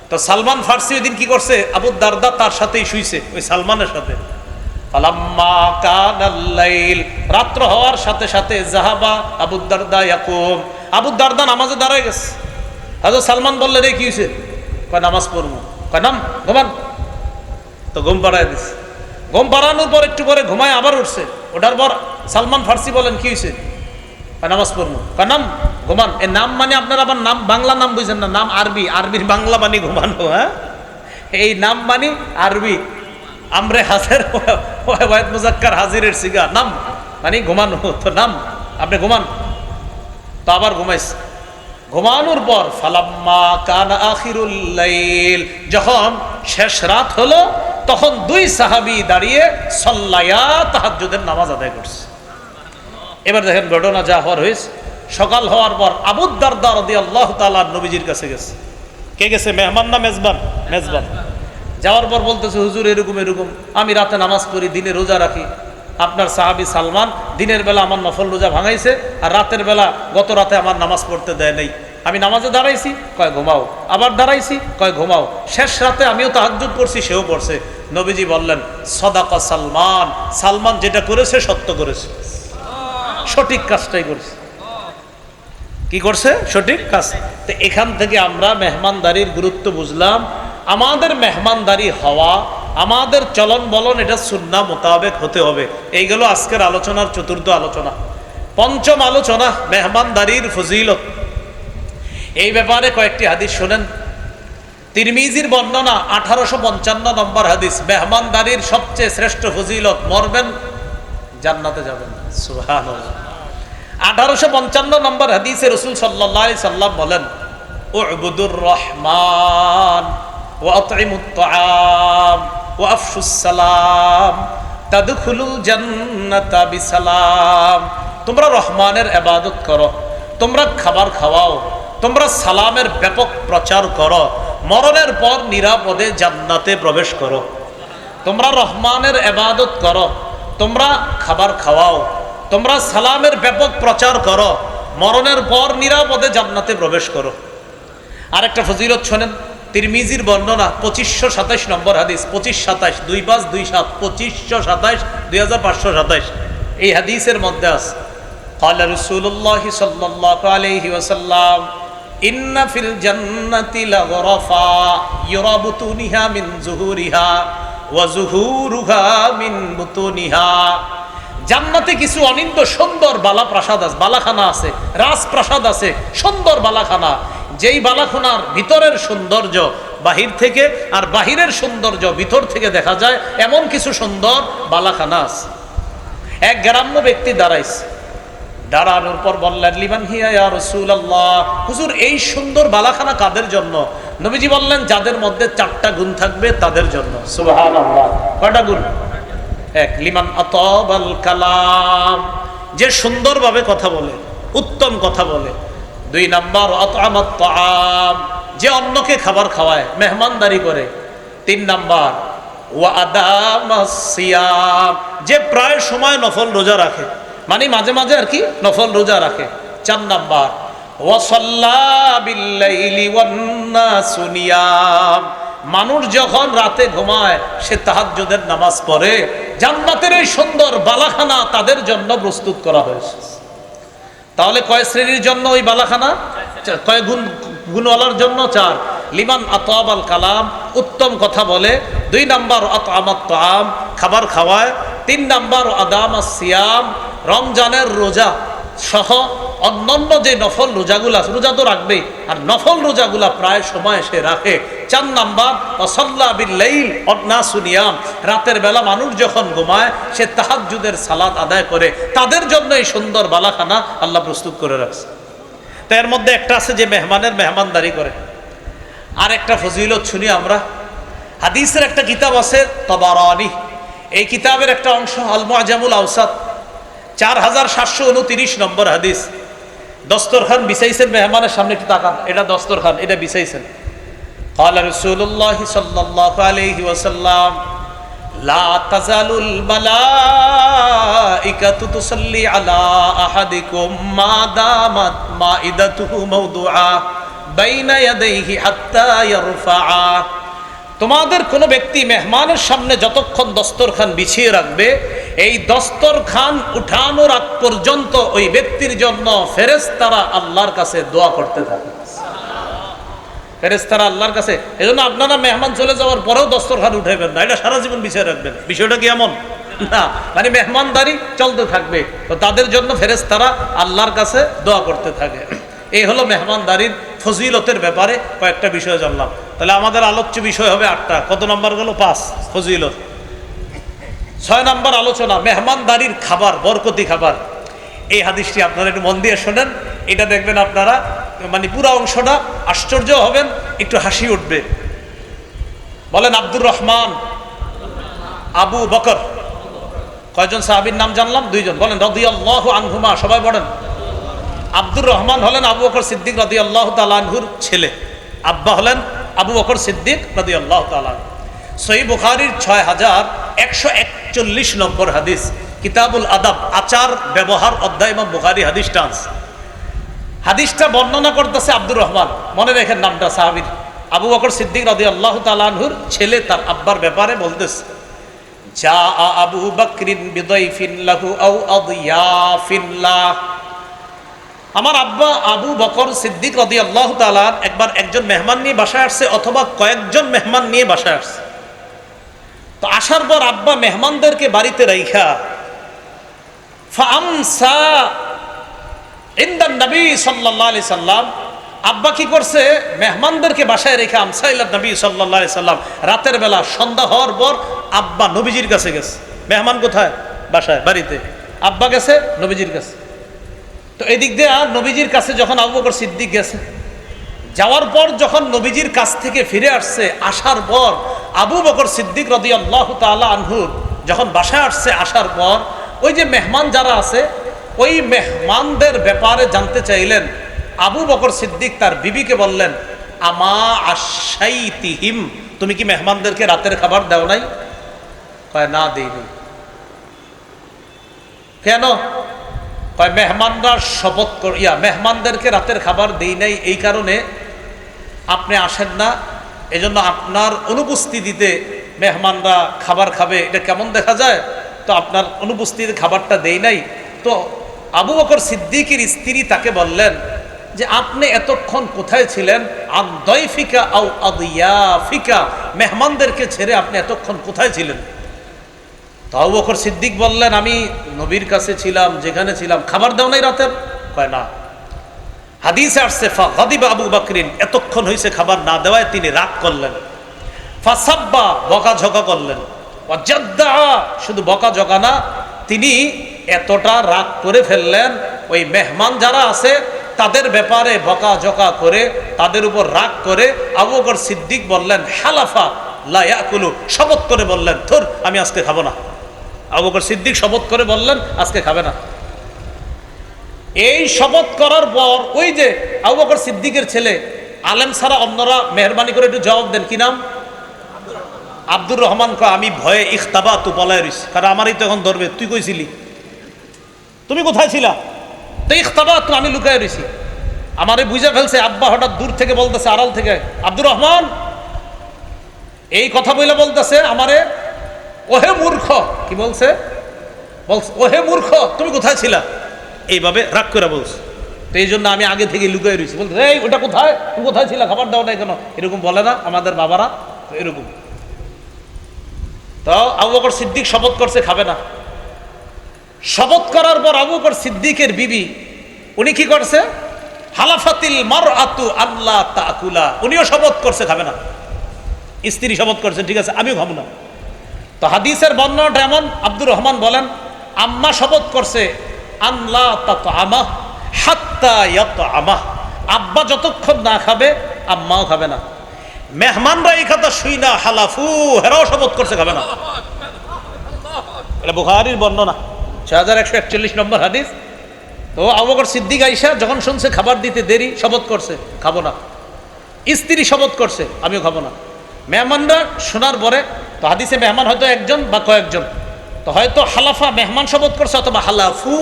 তো সালমান ফারসি ওই দিন কি করছে? আবু দারদা তার সাথেই শুইছে, ওই সালমানের সাথে। ফালাম্মা কানাল লাইল, রাত্র হওয়ার সাথে সাথে জাহাবা আবু দারদা ইয়াকুম, আবু দারদা নামাজে দাঁড়ায় গেছে। হযরত সালমান বললেন এই কি হয়েছে? কয় নামাজ পড়বো। কয় নাম, ঘুমান। তো ঘুম পাড়ায় দিছে। ঘুম পাড়ানোর পর একটু পরে ঘুমায় আবার উঠছে। ওঠার পর সালমান ফারসি বলেন কি হয়েছে? কয় নামাজ পড়বো। কয় নাম, ঘুমান। এ নাম মানে আপনার আবার নাম বাংলা নাম বুঝছেন না, নাম আরবি, আরবির বাংলা মানে ঘুমানো। হ্যাঁ, এই নাম মানে আরবি, আমরে হাজির ওয়াহিদ মুজাক্কার হাজিরের সিগা, নাম মানে ঘুমানো। তো নাম, আপনি ঘুমান। তো আবার ঘুমাইছে। ঘুমানোর পর ফালাম্মা কানা আখিরুল লাইল, যখন শেষ রাত হলো তখন দুই সাহাবী দাঁড়িয়ে সাল্লায়া তাহাজ্জুদের নামাজ আদায় করছে। এবার দেখেন ঘটনা যা হওয়ার হয়েছে। সকাল হওয়ার পর আবু দারদা রাদিয়াল্লাহু তাআলা নবীজির কাছে গেছে। কে গেছে, মেহমান না মেজবান? মেজবান। যাওয়ার পর বলতেছে, হুজুর এরকম এরকম, আমি রাতে নামাজ পড়ি, দিনে রোজা রাখি। আপনার সাহাবী সালমান দিনের বেলা আমার নফল রোজা ভাঙাইছে, আর রাতের বেলা গত রাতে আমার নামাজ পড়তে দেয় নেই। আমি নামাজে দাঁড়াইছি, কয় ঘুমাও, আবার দাঁড়াইছি, কয় ঘুমাও। শেষ রাতে আমিও তাহাজ্জুদ পড়ছি, সেও পড়ছে। নবীজি বললেন, সদাকা সালমান, সালমান যেটা করেছে সত্য করেছে, সঠিক কাজটাই করেছে। কি করছে? সঠিক কাজ। তো এখান থেকে আমরা মেহমানদারির গুরুত্ব বুঝলাম। আমাদের মেহমানদারি হওয়া, আমাদের চলন বলন, এটা সুন্নাহ মোতাবেক হতে হবে। এইগুলো আজকের আলোচনার চতুর্থ আলোচনা। পঞ্চম আলোচনা, মেহমানদারির ফজিলত। এই ব্যাপারে কয়েকটি হাদিস শোনেন। তিরমিজির বর্ণনা 1855 নম্বর হাদিস, মেহমানদারির সবচেয়ে শ্রেষ্ঠ ফজিলত, মরবেন জান্নাতে যাবেন। সুবহানাল্লাহ। 1855 নম্বর হাদিসে রাসূল সাল্লাল্লাহু আলাইহি সাল্লাম বলেন, উবুদুর রহমান ওয়া আতঈমুত তাআম ওয়া আফশুস সালাম তাদখুলুল জান্নাতা বিসালাম। তোমরা রহমানের ইবাদত করো, তোমরা খাবার খাওয়াও, তোমরা সালামের ব্যাপক প্রচার করো, মরণের পর নিরাপদে জান্নাতে প্রবেশ করো। তোমরা রহমানের ইবাদত করো, তোমরা খাবার খাওয়াও, তোমরা সালামের ব্যাপক প্রচার করো, মরণের পর নিরাপদে জান্নাতে প্রবেশ করো। আরেকটা ফজিলত শোনেন, তিরমিজির বর্ণনা 2527 নম্বর হাদিস, 2527 2527 2527 2527। এই হাদিসের মধ্যে আছে, ক্বালা রাসূলুল্লাহ সাল্লাল্লাহু আলাইহি ওয়াসাল্লাম, ইন্না ফিল জান্নাতি লাগরাফা ইউরা বুতুনিহা মিন যুহুরিহা ওয়া যুহুরুহা মিন বুতুনিহা। জান্নাতে কিছু অনিন্দ সুন্দর বালা প্রাসাদ আছে, বালাখানা আছে, রাজপ্রাসাদ আছে, সুন্দর বালাখানা। যেই বালাখানার ভিতরের সৌন্দর্য বাহির থেকে, আর বাহিরের সৌন্দর্য ভিতর থেকে দেখা যায়, এমন কিছু সুন্দর বালাখানা আছে। এক গ্রাম্য ব্যক্তি দাঁড়াইছে, দাঁড়ানোর পর বললেন, লিমান হিয়া ইয়া রাসূলুল্লাহ, হুজুর এই সুন্দর বালাখানা কাদের জন্য? নবীজি বললেন, যাদের মধ্যে 4টা গুণ থাকবে তাদের জন্য। সুবহানাল্লাহ। কয়টা গুণ? এক, লিমান আতাবাল কালাম, যে সুন্দরভাবে কথা বলে, উত্তম কথা বলে। 2 নাম্বার, আতআমাত তাআম, যে অন্যকে খাবার খাওয়ায়, মেহমানদারি করে। 3 নাম্বার, ওয়া আদামাস সিয়াম, যে প্রায় সময় নফল রোজা রাখে, মানে মাঝে মাঝে আর কি নফল রোজা রাখে। 4 নাম্বার, ওয়া সাল্লা বিল লাইলি ওয়ান নাসু নিয়াম, মানুষ যখন রাতে ঘুমায় সে তাহাজ্জুদের নামাজ পড়ে। জান্নাতের এই সুন্দর বালাখানা তাদের জন্য প্রস্তুত করা হয়েছে। তাহলে কয় শ্রেণীর জন্য ওই বালাখানা? কয় গুণওয়ালার জন্য? 4। লিমান আতাবাল কালাম, উত্তম কথা বলে। 2 নাম্বার, আতআমাত তাআম, খাবার খাওয়ায়। 3 নাম্বার, আদামাস সিয়াম, রমজানের রোজা সহ অন্যান্য যে নফল রোজাগুলা, রোজা তো রাখবেই, আর নফল রোজাগুলা প্রায় সময় সে রাখে। 4 নাম্বার, ওয়াসাল্লা বিল লাইল ওয়ান নাসু নিয়াম, রাতের বেলা মানুষ যখন ঘুমায় সে তাহাজ্জুদের সালাত আদায় করে। তাদের জন্য এই সুন্দর বালাখানা আল্লাহ প্রস্তুত করে রাখছে। তো এর মধ্যে একটা আছে যে মেহমানের মেহমানদারি করে। আর একটা ফজিলত শুনি আমরা। হাদিসের একটা কিতাব আছে তাবারানী, এই কিতাবের একটা অংশ আল মুআজামুল আওসাত, 4729 নম্বর হাদিস। দস্তরখান বিছাইছেন মেহমানের সামনে, একটু তাকান, এটা দস্তরখান, এটা বিছাইছেন। ক্বালা রাসূলুল্লাহ সাল্লাল্লাহু আলাইহি ওয়াসাল্লাম, লা তাজালুল মালাইকাতু তুসাল্লি আলা আহাদিকুম মা দামাত মাইদাতুহু মাওদুআ বাইনা ইয়াদাইহি হাত্তা ইয়ারফাআ। তোমাদের কোনো ব্যক্তি মেহমানের সামনে যতক্ষণ দস্তরখান বিছিয়ে রাখবে, এই দস্তরখান উঠানোর আগ পর্যন্ত ওই ব্যক্তির জন্য ফেরেশতারা আল্লাহর কাছে দোয়া করতে থাকে। ফেরেশতারা আল্লাহর কাছে, এজন্য আপনারা মেহমান চলে যাওয়ার পরেও দস্তরখান উঠাইবেন না, এটা সারা জীবন বিছিয়ে রাখবেন। বিষয়টা কি এমন না? মানে মেহমানদারি চলতে থাকবে, তো তাদের জন্য ফেরেশতারা আল্লাহর কাছে দোয়া করতে থাকে। এই হলো মেহমানদারির ফজিলতের ব্যাপারে কয়েকটা বিষয় জানলাম। তাহলে আমাদের আলোচ্য বিষয় হবে 8টা। কত নম্বর গেল? 5 ফজিলত। 6 নম্বর আলোচনা, মেহমানদারির খাবার, বরকতি খাবার। এই হাদিসটি আপনারা একটু মন দিয়ে শোনেন, এটা দেখবেন আপনারা মানে পুরো অংশটা আশ্চর্য হবেন, একটু হাসি উঠবে। বলেন আব্দুর রহমান, আবু বকর। কয়জন সাহাবীর নাম জানলাম? 2 জন। বলেন রাদিয়াল্লাহু আনহুমা, সবাই বলেন। আব্দুর রহমান হলেন আবু বকর সিদ্দিক রাদিয়াল্লাহু তাআলা আনহুর ছেলে। আব্বা হলেন আবু বকর সিদ্দিক রাদিয়াল্লাহু তাআলা। সহিহ বুখারীর 6141 নম্বর হাদিস, কিতাবুল আদাব, আচার ব্যবহার অধ্যায় ইমাম বুখারী হাদিসটা আছে। হাদিসটা বর্ণনা করতেছে আব্দুর রহমান, মনে রেখেন নামটা সাহাবীর, আবু বকর সিদ্দিক রাদিয়াল্লাহু তাআলা আনহুর ছেলে তার আব্বার ব্যাপারে বলতেছে, যা আবু বকরিন বিদাইফিন লাহু আও আদিয়াফিন লাহ। আমার আব্বা আবু বকর সিদ্দিক রাদিয়াল্লাহু তাআলা একবার একজন মেহমান নিয়ে বাসায় আসছে, অথবা কয়েকজন মেহমান নিয়ে বাসায় আসছে। তো আসার পর আব্বা মেহমানদেরকে বাড়িতে রাইখা ফাআমসা ইনদান নবী সাল্লাল্লাহু আলাইহি সাল্লাম, আব্বা কি করছে, মেহমানদেরকে বাসায় রেখে আমসা ইলা নবী সাল্লাল্লাহু আলাইহি সাল্লাম, রাতের বেলা সন্ধ্যা হওয়ার পর আব্বা নবীজির কাছে গেছে। মেহমান কোথায়? বাসায়, বাড়িতে। আব্বা গেছে নবীজির কাছে। তো এদিক দিয়ে নবীজির কাছে যখন আবু বকর সিদ্দিক গেছে, যাওয়ার পর যখন নবীজির কাছ থেকে ফিরে আসছে, আসার পর আবু বকর সিদ্দিক রাদিয়াল্লাহু তাআলা আনহু যখন বাসায় আসছে, আসার পর ওই যে মেহমান যারা আছে, ওই মেহমানদের ব্যাপারে জানতে চাইলেন। আবু বকর সিদ্দিক তার বিবিকে বললেন, আমা আশাইতিহিম, তুমি কি মেহমানদেরকে রাতের খাবার দাও নাই? কয় না, দেইনি। কেন? কয় মেহমানরা শপথ করিয়া, মেহমানদেরকে রাতের খাবার দেই নাই এই কারণে আপনি আসেন না, এজন্য আপনার অনুপস্থিতিতে মেহমানরা খাবার খাবে, এটা কেমন দেখা যায়, তো আপনার অনুপস্থিতিতে খাবারটা দেই নাই। তো আবু বকর সিদ্দিকের স্ত্রী তাকে বললেন যে আপনি এতক্ষণ কোথায় ছিলেন? আদয়ফিকা আও আদিয়াফিকা, মেহমানদেরকে ছেড়ে আপনি এতক্ষণ কোথায় ছিলেন? তো আবু বকর সিদ্দিক বললেন, আমি নবীর কাছে ছিলাম, যেখানে ছিলাম। খাবার দাও নাই রাতের? কয় না। হাদিসে আসছে ফাগাদিবা আবু বকরিন, এতক্ষণ হয়েছে খাবার না দেওয়ায় তিনি রাগ করলেন। ফাসাব্বা, বকাঝকা করলেন। ওয়াজাদ্দা, শুধু বকাঝকা না, তিনি এতটা রাগ করে ফেললেন, ওই মেহমান যারা আছে তাদের ব্যাপারে বকাঝকা করে, তাদের উপর রাগ করে আবু বকর সিদ্দিক বললেন, হালাফা লা ইয়াকুলু, শপথ করে বললেন, ধুর আমি আজকে খাবো না। আবু বকর সিদ্দিক শপথ করে বললেন আজকে খাবে না। এই শপথ করার পর ওই যে আবু বকর সিদ্দিকের ছেলে, আলেম ছাড়া অন্যরা মেহরবানি করে একটু জবাব দেন, কি নাম? আব্দুর রহমান। কয় আমি ভয়ে ইখতাবা তু পলায় রইছি, কারণ আমারই তো এখন ধরবে। তুই কইছিলি? তুমি কোথায় ছিলা? তো ইখতাবা তু, আমি লুকায় রইছি। আমারে বুঝে ফেলছে। আব্বা হঠাৎ দূর থেকে বলতেছে, আড়াল থেকে, আব্দুর রহমান এই কথা বলে বলতেছে আমারে, ওহে মূর্খ। কি বলছে? বলছে ওহে মূর্খ, তুমি কোথায় ছিলা, এইভাবে রাগ করে বলছে। তো এই জন্য আমি আগে থেকে লুকায় রয়েছি। বলতে এই ওটা কোথায়, তুমি কোথায় ছিলা, খাবার দাও নাই কেন? এরকম বলে না আমাদের বাবারা? তো এরকম। তো আবু বকর সিদ্দিক শপথ করছে খাবে না। শপথ করার পর আবু বকর সিদ্দিকের বিবি, উনি কি করছে? হালাফাতিল মারআতু আল্লাহ তাকুলা, উনিও শপথ করছে খাবে না। স্ত্রী শপথ করছে, ঠিক আছে আমিও খাবো না। তো হাদিসের বর্ণনাটা এমন, আব্দুর রহমান বলেন, আম্মা শপথ করছে আল্লাহ তাতআমাহ হাত্তা ইয়াতআমাহ, আব্বা যতক্ষণ না খাবে আম্মাও খাবে না। মেহমানরা এই কথা শুই না হালাফু, হেরাও শপথ করছে খাবে না। এটা বুখারীর বর্ণনা, 6141 নম্বর হাদিস। তো আবু বকর সিদ্দিক আয়েশা যখন শুনছে খাবার দিতে দেরি, শপথ করছে খাবো না। স্ত্রী শপথ করছে আমিও খাবো না। মেহমানরা শোনার পরে, তো হাদিসে মেহমান হয়তো একজন বা কয়েকজন, তো হয়তো হালাফা মেহমান শপথ করছে, অথবা হালাফু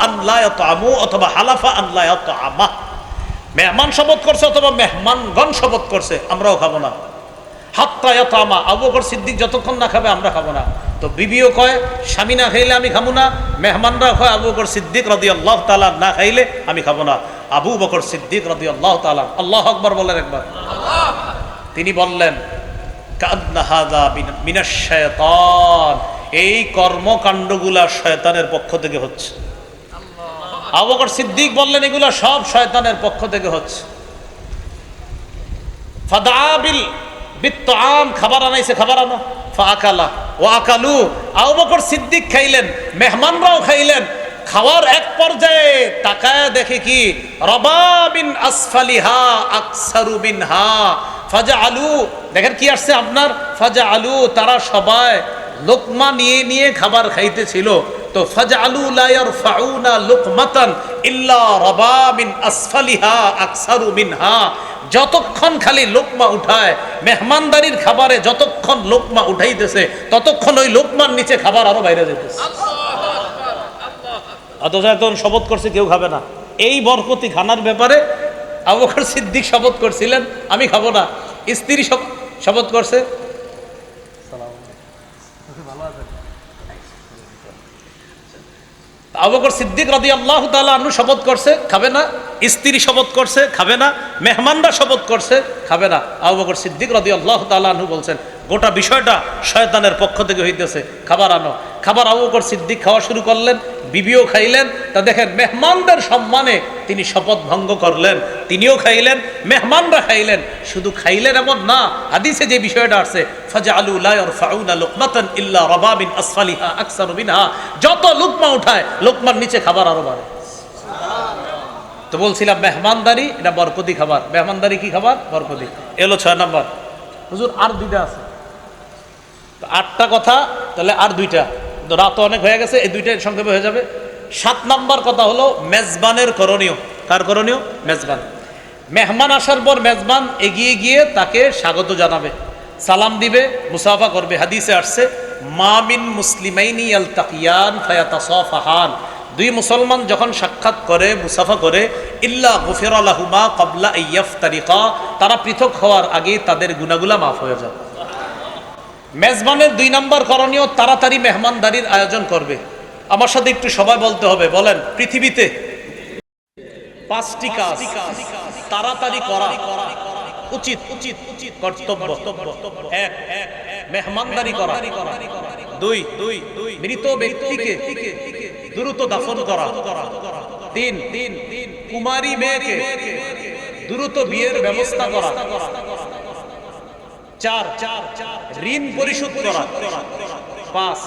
আল্লাহ ইয়াতআমু, অথবা হালাফা আল্লাহ ইয়াতআমা, মেহমান শপথ করছে অথবা মেহমানগণ শপথ করছে আমরাও খাবো না। হাত্তা ইয়াতআমা, আবু বকর সিদ্দিক যতক্ষণ না খাবে আমরা খাবো না। তো বিবিও কয় স্বামী না খাইলে আমি খাবো না, মেহমানরা কয় আবু বকর সিদ্দিক রাদিয়াল্লাহু তাআলা না খাইলে আমি খাবো না। আবু বকর সিদ্দিক রাদিয়াল্লাহু তাআলা, আল্লাহু আকবার বলেন একবার। তিনি বললেন, কান্না হাযা মিনাশ শায়তান, এই কর্মকাণ্ডগুলা শয়তানের পক্ষ থেকে হচ্ছে। আবু বকর সিদ্দিক বললেন এগুলা সব শয়তানের পক্ষ থেকে হচ্ছে। ফাদাবিল বিত্তাম, খাবার আনাইছে, খাবার আনো। ফাআকালা ওয়া আকালু, আবু বকর সিদ্দিক খাইলেন, মেহমানরাও খাইলেন। খাওয়ার এক পর্যায়ে তাকায় দেখে কি, রবাবিন আসফালিহা আকসারু মিনহা ফাজআলু, দেখেন কি আসছে আপনার, ফাজআলু, তারা সবাই লোকমা নিয়ে নিয়ে খাবার খাইতেছিল। তো ফাজআলু লা ইয়ারফাউনা লুকমাতান ইল্লা রাবাবিন আসফালিহা আকসারু মিনহা যতক্ষণ খালি লোকমা উঠায়, মেহমানদারির খাবারে যতক্ষণ লোকমা উঠাইতেছে ততক্ষণ ওই লোকমার নিচে খাবার আরো বাইরে যেতেছে। অথচ এখন শপথ করছে কেউ খাবে না। এই বরকতি খানার ব্যাপারে আবু বকর সিদ্দিক শপথ করছিলেন আমি খাবো না, স্ত্রী শপথ করছে। আবু বকর সিদ্দিক রাদিয়াল্লাহু তাআলা আনহু শপথ করছে খাবে না, স্ত্রী শপথ করছে খাবে না, মেহমানরা শপথ করছে খাবে না। আবু বকর সিদ্দিক রাদিয়াল্লাহু তাআলা আনহু বলছেন গোটা বিষয়টা শয়তানের পক্ষ থেকে হইতেছে, খাবার আনো। খাবার আবু বকর সিদ্দিক খাওয়া শুরু করলেন, বিবিও খাইলেন। তা দেখেন মেহমানদের সম্মানে তিনি শপথ ভঙ্গ করলেন, তিনিও খাইলেন, মেহমানরা খাইলেন। শুধু খাইলেন এমন না, হাদিসে যে বিষয়টা আছে ফাজআলু লা ইয়ারফাউনা লুকমাতান ইল্লা রাবা মিন আসফালিহা আকসারু মিনহা, যত লুকমা উঠায় লোকমার নিচে খাবার আরো বাড়ে। তো বলছিলাম মেহমানদারি এটা বরকতি খাবার। মেহমানদারি কি খাবার? বরকতি। এলো 6 নাম্বার। হুজুর আর 2টা আছে, 8টা কথা, তাহলে আর 2টা, রাত অনেক হয়ে গেছে, এই 2টা সংক্ষেপে হয়ে যাবে। 7 নাম্বার কথা হলো মেজবানের করণীয়। কার করণীয়? মেজবান। মেহমান আসার পর মেজবান এগিয়ে গিয়ে তাকে স্বাগত জানাবে, সালাম দিবে, মুসাফা করবে। হাদিসে আসছে মা মিন মুসলিমাইনি ইয়ালতাকিয়ান ফায়াতাসাফাহান, 2 মুসলমান যখন সাক্ষাৎ করে, মুসাফা করে, ইল্লা গুফিরা লাহুমা ক্বাবলা আইয়াফতারিকা, তারা পৃথক হওয়ার আগে তাদের গুনাহগুলো মাফ হয়ে যায়। মেজবানের 2 নাম্বার করণীয় তাড়াতাড়ি মেহমানদারির আয়োজন করবে। আমার সাথে একটু সবাই বলতে হবে, বলেন পৃথিবীতে 5টি কাজ তাড়াতাড়ি করা উচিত, কর্তব্য। 1 মেহমানদারি করা, 2 মৃত ব্যক্তিকে দ্রুত দাফন করা, 3 কুমারী মেয়েকে দ্রুত বিয়ের ব্যবস্থা করা, 4 ঋণ পরিশোধ করা, 5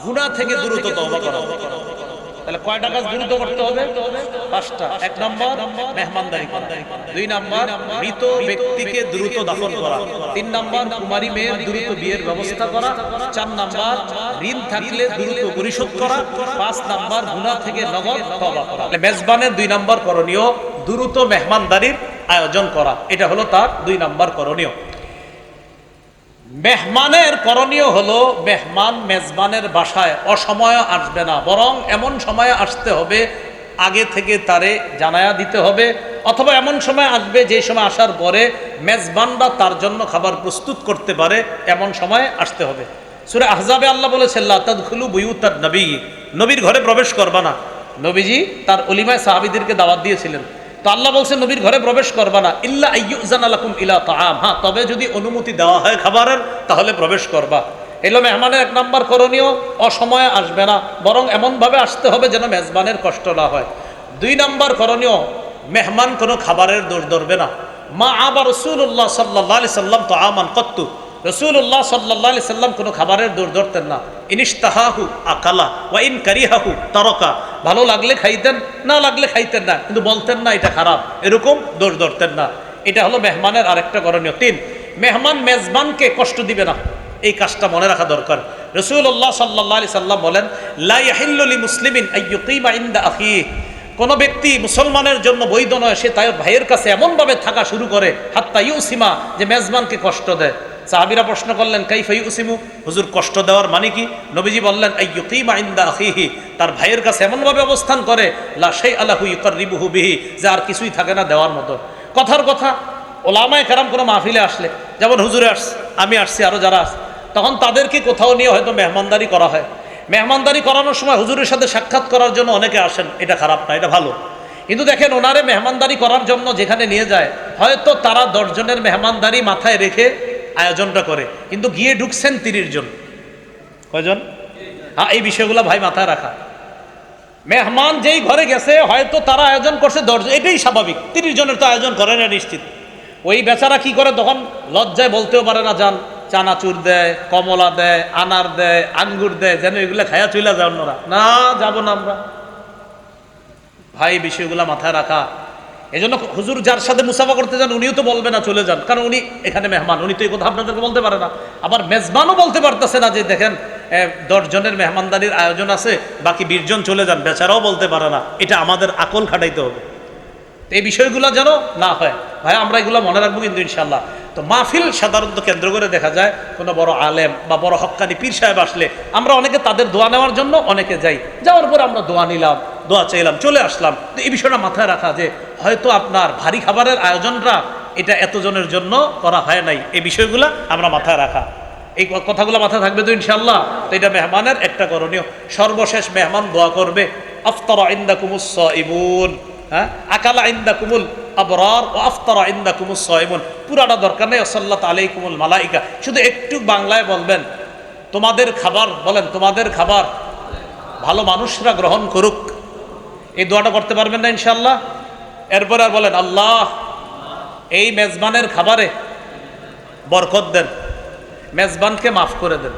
গুনাহ থেকে দ্রুত তওবা করা। তাহলে কয়টা কাজ দ্রুত করতে হবে? 5টা। 1 নাম্বার মেহমানদারি করা, 2 নাম্বার মৃত ব্যক্তিকে দ্রুত দাফন করা, 3 নাম্বার কুমারী মেয়ের দ্রুত বিয়ের ব্যবস্থা করা, 4 নাম্বার ঋণ থাকলে দ্রুত পরিশোধ করা, 5 নাম্বার গুনাহ থেকে নগদ তওবা করা। মেজবানের 2 নাম্বার করণীয় দ্রুত মেহমানদারির আয়োজন করা, এটা হলো তার 2 নাম্বার করণীয়। মেহমানের করণীয় হলো মেহমান মেজবানের বাসায় অসময়ে আসবে না, বরং এমন সময়ে আসতে হবে আগে থেকে তারে জানায়া দিতে হবে, অথবা এমন সময় আসবে যে সময় আসার পরে মেজবানরা তার জন্য খাবার প্রস্তুত করতে পারে, এমন সময় আসতে হবে। সূরা আহজাবে আল্লাহ বলেছেন লা তাদখুলু বুয়ুতান নবী, নবীর ঘরে প্রবেশ করবা না। নবীজি তার ওলিমায় সাহাবীদেরকে দাওয়াত দিয়েছিলেন, তো আল্লাহ বলছেন নবীর ঘরে প্রবেশ করবা না, ইল্লা আইয়ুজানা লাকুম ইলা তাআম, হ্যাঁ তবে যদি অনুমতি দেওয়া হয় খাবারের তাহলে প্রবেশ করবা। এলো মেহমানের 1 নাম্বার করণীয়, অসময়ে আসবে না, বরং এমনভাবে আসতে হবে যেন মেজবানের কষ্ট না হয়। 2 নাম্বার করণীয় মেহমান কোনো খাবারের দোষ ধরবে না। মা আবা রাসূলুল্লাহ সাল্লাল্লাহু আলাইহি সাল্লাম তাআমান কত্তু, রাসূলুল্লাহ সাল্লাল্লাহু আলাইহি সাল্লাম কোনো খাবারের দোষ ধরতেন না। ইনিশতাহাহু আকালা ওয়া ইন কারিহাহু তারাকা, ভালো লাগলে খাইতেন, না লাগলে খাইতেন না, কিন্তু বলতেন না এটা খারাপ, এরকম দোষ ধরতেন না। এটা হলো মেহমানের আরেকটা করণীয়। 3 মেহমান মেজবানকে কষ্ট দিবে না, এই কাজটা মনে রাখা দরকার। রাসূলুল্লাহ সাল্লাল্লাহু আলাইহি সাল্লাম বলেন লা ইয়াহিল্লু লিমুসলিমিন আইয়ুকিমা ইনদা আখিহি, কোন ব্যক্তি মুসলমানের জন্য বৈধ নয় সে তার ভাইয়ের কাছে এমনভাবে থাকা শুরু করে হাত্তা ইউসিমা, যে মেজবানকে কষ্ট দেয়। সাহাবীরা প্রশ্ন করলেন কাইফা ইউসিমু, হুজুর কষ্ট দেওয়ার মানে কি? নবীজি বললেন আইয়ুকিমা ইনদা আখিহি, তার ভাইয়ের কাছে এমনভাবে অবস্থান করে লা শাইআ লাহু ইউকাররিবুহু বিহি, যে আর কিছুই থাকে না দেওয়ার মতো। কথার কথা ওলামায়ে কেরাম কোনো মাহফিলে আসলে, যেমন হুজুরে আসছে, আমি আসছি, আরো যারা আছে, তখন তাদেরকে কোথাও নিয়ে হয়তো মেহমানদারি করা হয়। মেহমানদারি করানোর সময় হুজুরের সাথে সাক্ষাৎ করার জন্য অনেকে আসেন, এটা খারাপ না, এটা ভালো। কিন্তু দেখেন ওনারে মেহমানদারি করার জন্য যেখানে নিয়ে যায়, হয়তো তারা 10 জনের মেহমানদারি মাথায় রেখে আয়োজনটা করে, কিন্তু গিয়ে ঢুকছেন 30 জন। কয়জন? হ্যাঁ, এই বিষয়গুলো ভাই মাথায় রাখা। মেহমান যেই ঘরে গেছে হয়তো তারা আয়োজন করছে 10 জন, এটাই স্বাভাবিক, 30 জনের তো আয়োজন করে না নিশ্চিত। ওই বেচারা কি করে, তখন লজ্জায় বলতেও পারে না যান, চানাচুর দেয়, কমলা দেয়, আনার দেয়, আঙ্গুর দেয়, যেন এগুলো খায়া চইলা যায় অন্যরা, না যাবো না আমরা। ভাই বিষয়গুলা মাথায় রাখা। এই জন্য হুজুর যার সাথে মুসাফা করতে যান উনিও তো বলবে না চলে যান, কারণ উনি এখানে মেহমান, উনি তো এই কথা আপনাদেরকে বলতে পারে না। আবার মেজবানও বলতে পারতেছে না যে দেখেন 10 জনের মেহমানদারির আয়োজন আছে, বাকি 20 জন চলে যান, বেচারাও বলতে পারে না। এটা আমাদের আকল খাটাইতে হবে। তো এই বিষয়গুলো যেন না হয় ভাই, আমরা এগুলো মনে রাখবো কিন্তু ইনশাল্লাহ। তো মাহফিল সাধারণত কেন্দ্র করে দেখা যায় কোনো বড় আলেম বা বড় হক্কানি পীর সাহেব আসলে আমরা অনেকে তাদের দোয়া নেওয়ার জন্য অনেকে যাই, যাওয়ার পরে আমরা দোয়া নিলাম, দোয়া চাইলাম, চলে আসলাম। তো এই বিষয়টা মাথায় রাখা যে হয়তো আপনার ভারী খাবারের আয়োজনটা এটা এতজনের জন্য করা হয় নাই, এই বিষয়গুলো আমরা মাথায় রাখা, এই কথাগুলো মাথায় থাকবে তো ইনশাল্লাহ। তো এটা মেহমানের একটা করণীয়। সর্বশেষ মেহমান দোয়া করবে আফতারা ইনদাকুমুস সাইমুন, হ্যাঁ, আকালা ইনদাকুমুল আবরার ও আফতারা ইনদাকুমুস সাইমুন, পুরাটা দরকার নেই সাল্লাত আলাইকুমুল মালাইকা, শুধু একটু বাংলায় বলবেন তোমাদের খাবার, বলেন তোমাদের খাবার ভালো মানুষরা গ্রহণ করুক। এই দোয়াটা করতে পারবেন না ইনশাল্লাহ? এরপর আর বলেন আল্লাহ এই মেজবানের খাবারে বরকত দেন, মেজবানকে মাফ করে দেন।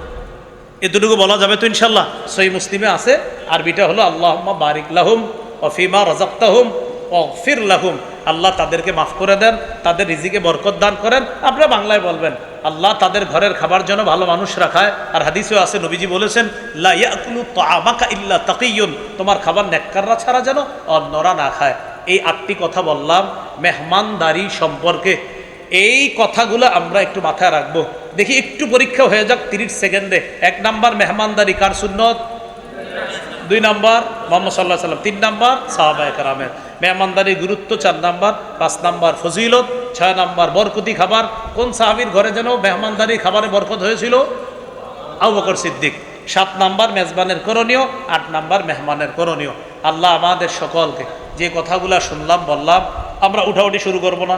এতটুকু বলা যাবে তো ইনশাল্লাহ? সহিহ মুসলিমে আছে, আরবিটা হলো আল্লাহুম্মা বারিক লাহুম ওয়া ফিমা রাযাকতাহুম ওয়াগফির লাহুম, আল্লাহ তাদেরকে মাফ করে দেন, তাদের রিজিকে বরকত দান করেন। আপনারা বাংলায় বলবেন আল্লাহ তাদের ঘরের খাবার যেন ভালো মানুষ রাখায়। আর হাদিসেও আছে, নবীজি বলেছেন লা ইয়াকুলু তাআমাকা ইল্লা তাকিয়ুন, তোমার খাবার নেককাররা ছাড়া যেন অন্যরা না খায়। এই 8টি কথা বললাম মেহমানদারি সম্পর্কে। এই কথাগুলো আমরা একটু মাথায় রাখবো। দেখি একটু পরীক্ষা হয়ে যাক 30 সেকেন্ডে। 1 নাম্বার মেহমানদারি কার সুন্নত? 2 নাম্বার মুহাম্মদ সাল্লাল্লাহু আলাইহি ওয়াসাল্লাম, 3 নাম্বার সাহাবায়ে কেরামের। মেহমানদারির গুরুত্ব 4 নাম্বার, 5 নাম্বার ফজিলত, 6 নাম্বার বরকতি খাবার। কোন সাহাবীর ঘরে যেন মেহমানদারি খাবারে বরকত হয়েছিল? আবু বকর সিদ্দিক। 7 নাম্বার মেজবানের করণীয়, 8 নাম্বার মেহমানের করণীয়। আল্লাহ আমাদের সকলকে যে কথাগুলো শুনলাম বললাম, আমরা উঠাউঠি শুরু করব না,